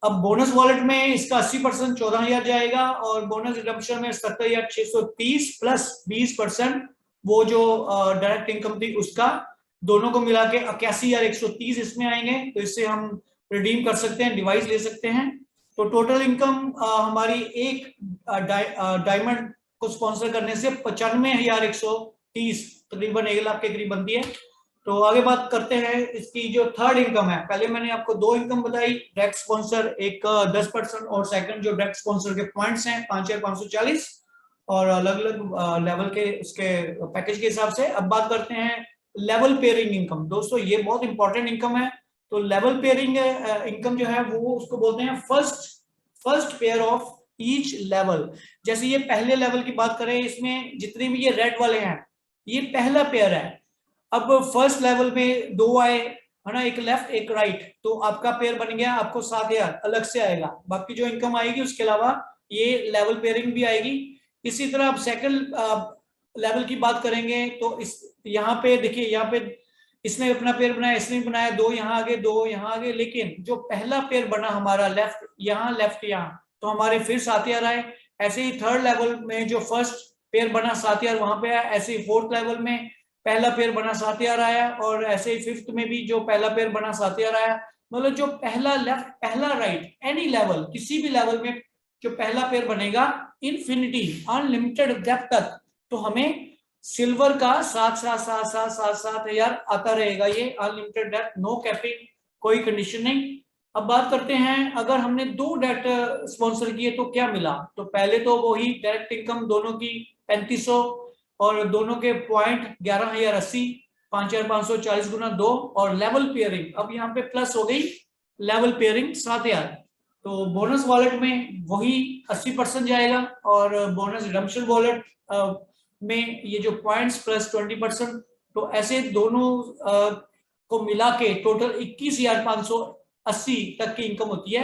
अब बोनस वॉलेट में इसका 80% 14,000 जाएगा, और बोनस रिडम्पशन में 77,630 प्लस 20% वो जो डायरेक्ट इनकम थी उसका, दोनों को मिला के 81,130 इसमें आएंगे। तो इससे हम रिडीम कर सकते हैं, डिवाइस ले सकते हैं। तो टोटल इनकम हमारी एक डायमंड को स्पॉन्सर करने से 95,130, तकरीबन 1 लाख के करीब बनती है। तो आगे बात करते हैं इसकी जो थर्ड इनकम है। पहले मैंने आपको दो इनकम बताई, डायरेक्ट स्पॉन्सर एक 10%, और सेकंड जो डायरेक्ट स्पॉन्सर के पॉइंट्स हैं 5,540, और अलग अलग लेवल के उसके पैकेज के हिसाब से। अब बात करते हैं लेवल पेयरिंग इनकम। दोस्तों ये बहुत इंपॉर्टेंट इनकम है। तो लेवल पेयरिंग इनकम जो है वो उसको बोलते हैं first pair of each level. जैसे ये पहले लेवल की बात करें, इसमें जितने भी ये रेड वाले हैं ये पहला पेयर है। अब फर्स्ट लेवल में दो आए है ना, एक लेफ्ट एक राइट, तो आपका पेयर बन गया, आपको 7,000 अलग से आएगा। बाकी जो इनकम आएगी उसके अलावा ये लेवल पेयरिंग भी आएगी। इसी तरह आप सेकंड लेवल की बात करेंगे तो इस यहाँ पे देखिए, यहाँ पे इसने अपना पेयर बनाया, इसने भी बनाया, दो यहाँ आगे दो यहाँ आगे, लेकिन जो पहला पेयर बना हमारा लेफ्ट यहाँ, तो हमारे फिर 7,000 आए। ऐसे ही थर्ड लेवल में जो फर्स्ट पेयर बना 7,000 वहां पे आया, ऐसे ही फोर्थ लेवल में पहला पेयर बना 7,000 आया, और ऐसे ही फिफ्थ में भी जो पहला पेयर बना 7,000 आया। मतलब जो पहला लेफ्ट पहला राइट एनी लेवल, किसी भी लेवल में जो पहला पेयर बनेगा इनफिनिटी अनलिमिटेड डेप्थ तक, तो हमें सिल्वर का 7,7,7,7,7,7,000 आता रहेगा। ये अनलिमिटेड डेप्थ, नो कैपिंग, कोई कंडीशन नहीं। अब बात करते हैं, अगर हमने दो डायरेक्ट स्पॉन्सर किए तो क्या मिला। तो पहले तो वही डायरेक्ट इनकम दोनों की 3,500, और दोनों के पॉइंट 11,080, 5,540 गुना 2, और लेवल पेयरिंग अब यहाँ पे प्लस हो गई, लेवल पेयरिंग 7,000। तो बोनस वॉलेट में वही 80% जाएगा, और बोनस रिडम्पशन वॉलेट में ये जो पॉइंट्स प्लस 20%। तो ऐसे दोनों को मिला के टोटल 21,580 तक की इनकम होती है।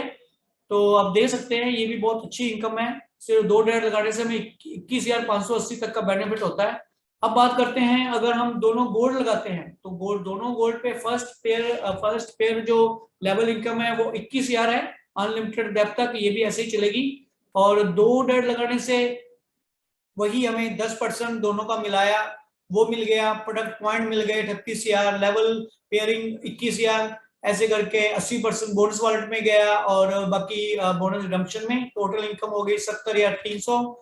तो आप देख सकते हैं ये भी बहुत अच्छी इनकम है। सिर्फ दो डायरेक्ट लगाने से हमें 21,580 तक का बेनिफिट होता है। अब बात करते हैं, अगर हम दोनों गोल्ड लगाते हैं तो दोनों गोल्ड पे फर्स्ट पेयर जो लेवल इनकम है वो 21,000 है, अनलिमिटेड डेप्थ तक ये भी ऐसे ही चलेगी। और दो डायरेक्ट लगाने से वही हमें 10% दोनों का मिलाया वो मिल गया, प्रोडक्ट पॉइंट मिल गए 38,000, लेवल पेयरिंग 21,000, ऐसे करके 80% बोनस वॉलेट में गया और बाकी बोनस रिडम्पशन में। टोटल इनकम हो गई 70,300।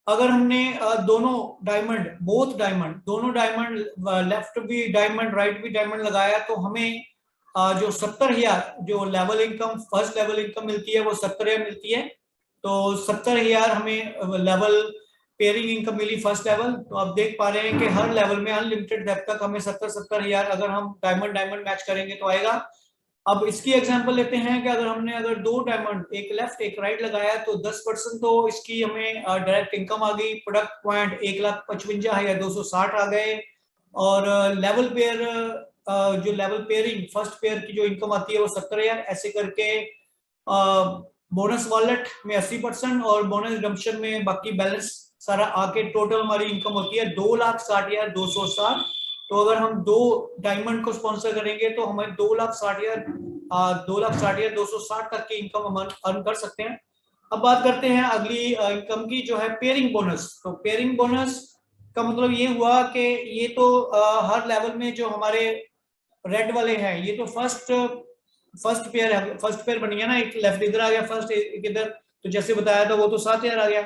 अगर हमने दोनों डायमंड दोनों डायमंड, लेफ्ट भी डायमंड राइट भी डायमंड लगाया, तो हमें जो 70,000 जो level income, first level income मिलती है वो 70,000 मिलती है। तो 70,000 हमें लेवल पेयरिंग इनकम मिली फर्स्ट लेवल। तो आप देख पा रहे हैं कि हर लेवल में अनलिमिटेड डेप्थ तक हमें 70,000 अगर हम डायमंड डायमंड मैच करेंगे तो आएगा। अब इसकी एग्जांपल लेते हैं कि अगर दो डायमंड, एक लेफ्ट एक राइट लगाया, तो 10% तो इसकी हमें डायरेक्ट इनकम आ गई। प्रोडक्ट पॉइंट 1,55,260 आ गए। और लेवल पेयर, जो लेवल पेयरिंग फर्स्ट पेयर की जो इनकम आती है वो 70,000। ऐसे करके बोनस वॉलेट में 80% और बोनस रिडम्पशन में बाकी बैलेंस सारा आके टोटल हमारी इनकम होती है 2,60,260। तो अगर हम दो डायमंड को स्पॉन्सर करेंगे तो हमें 2,60,260 तक की इनकम हम अर्न कर सकते हैं। अब बात करते हैं अगली इनकम की, जो है पेयरिंग बोनस। तो पेयरिंग बोनस का मतलब ये हुआ कि ये तो हर लेवल में जो हमारे रेड वाले हैं, ये तो फर्स्ट पेयर है, फर्स्ट पेयर बन गया ना, एक लेफ्ट इधर आ गया फर्स्ट, एक इधर, तो जैसे बताया था वो तो 7,000 आ गया।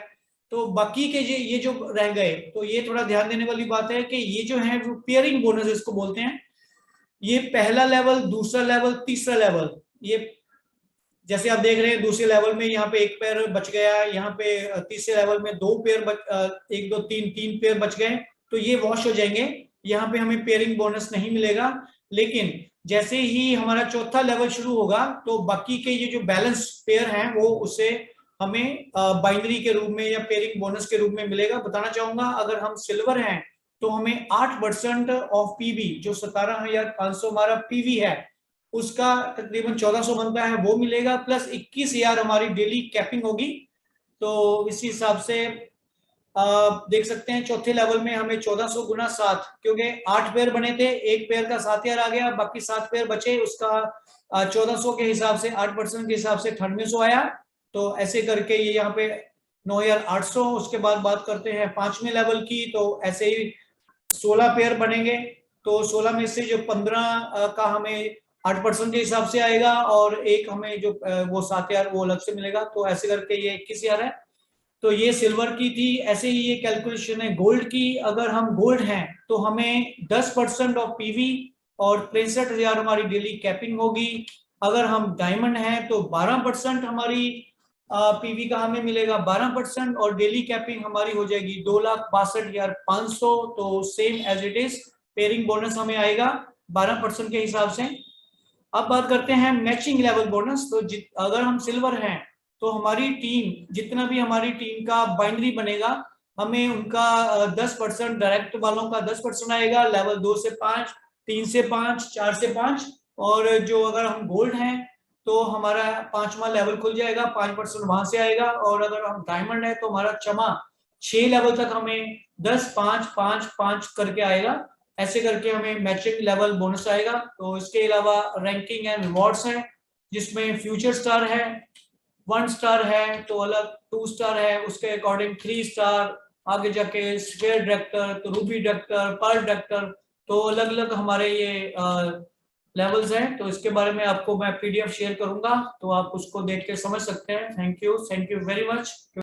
तो बाकी के ये जो रह गए, तो ये थोड़ा ध्यान देने वाली बात है कि ये जो है वो पेयरिंग बोनस इसको बोलते हैं। ये पहला लेवल, दूसरा लेवल, तीसरा लेवल, ये जैसे आप देख रहे हैं दूसरे लेवल में यहाँ पे एक पेयर बच गया, यहाँ पे तीसरे लेवल में दो पेयर एक दो तीन तीन पेयर बच गए, तो ये वॉश हो जाएंगे, यहाँ पे हमें पेयरिंग बोनस नहीं मिलेगा। लेकिन जैसे ही हमारा चौथा लेवल शुरू होगा तो बाकी के ये जो बैलेंस पेयर हैं वो उसे हमें बाइनरी के रूप में या पेयरिंग बोनस के रूप में मिलेगा। बताना चाहूंगा, अगर हम सिल्वर हैं तो हमें 8% ऑफ पीवी, जो 17,500 हमारा पीवी है, उसका तकरीबन 1,400 बनता है, वो मिलेगा, प्लस 21,000 हमारी डेली कैपिंग होगी। तो इस हिसाब से देख सकते हैं चौथे लेवल में हमें 1,400 गुना 7, क्योंकि 8 पेयर बने थे, एक पेयर का 7,000 आ गया, बाकी 7 पेयर बचे, उसका 1,400 के हिसाब से 8% के हिसाब से 9800 आया। तो ऐसे करके ये यहाँ पे 9,800। उसके बाद बात करते हैं पांचवें लेवल की, तो ऐसे ही 16 पेयर बनेंगे, तो 16 में से जो 15 का हमें 8% के हिसाब से आएगा और एक हमें जो वो 7,000 वो अलग से मिलेगा। तो ऐसे करके ये 21,000 है। तो ये सिल्वर की थी। ऐसे ही ये कैलकुलेशन है गोल्ड की। अगर हम गोल्ड हैं तो हमें 10% ऑफ पीवी और 63,000 हमारी डेली कैपिंग होगी। अगर हम डायमंड हैं तो 12% हमारी पीवी का हमें मिलेगा 12%, और डेली कैपिंग हमारी हो जाएगी 2,62,500। तो same as it is pairing bonus हमें आएगा 12% के हिसाब से। अब बात करते हैं मैचिंग लेवल बोनस। तो अगर हम सिल्वर हैं तो हमारी टीम, जितना भी हमारी टीम का बाइनरी बनेगा, हमें उनका 10% डायरेक्ट वालों का 10% आएगा, लेवल 2 से 5, 3 से 5, 4 से 5। और जो अगर हम गोल्ड हैं तो हमारा 5वां लेवल खुल जाएगा, 5% वहां से आएगा। और अगर हम डायमंड है तो हमारा 6 लेवल तक हमें 10, 5, 5, 5 करके आएगा। ऐसे करके हमें मैचिंग लेवल बोनस आएगा। तो इसके अलावा रैंकिंग एंड रिवॉर्ड्स है, जिसमें फ्यूचर स्टार है, 1 स्टार है तो अलग, 2 स्टार है उसके अकॉर्डिंग 3 स्टार, आगे जाके स्फीयर डायरेक्टर, तो रूबी डायरेक्टर, पर्ल डायरेक्टर, तो अलग अलग हमारे ये लेवल्स हैं। तो इसके बारे में आपको मैं पीडीएफ शेयर करूंगा, तो आप उसको देख के समझ सकते हैं। Thank you very much.